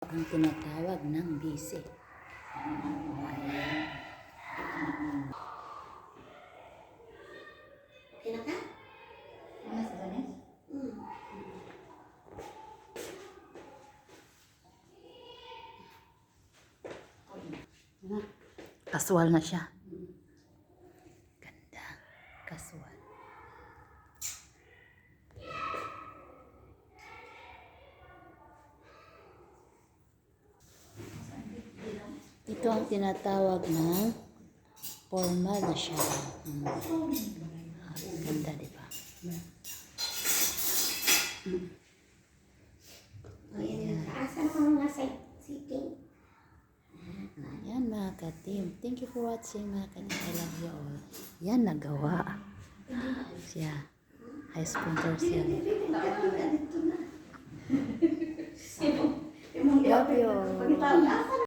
Ang tinatawag ng bise. Kinaka? Ano sa ganis? Kaswal na siya. Ganda. Kaswal. Ito ang tinatawag na formal na siya. Ganda, di ba? Ayan. Asan ako mga sitting? Ayan mga ka-team. Thank you for watching mga ka-team. I love you all. Yan, nagawa. Siya. High sponsor siya. Love you all.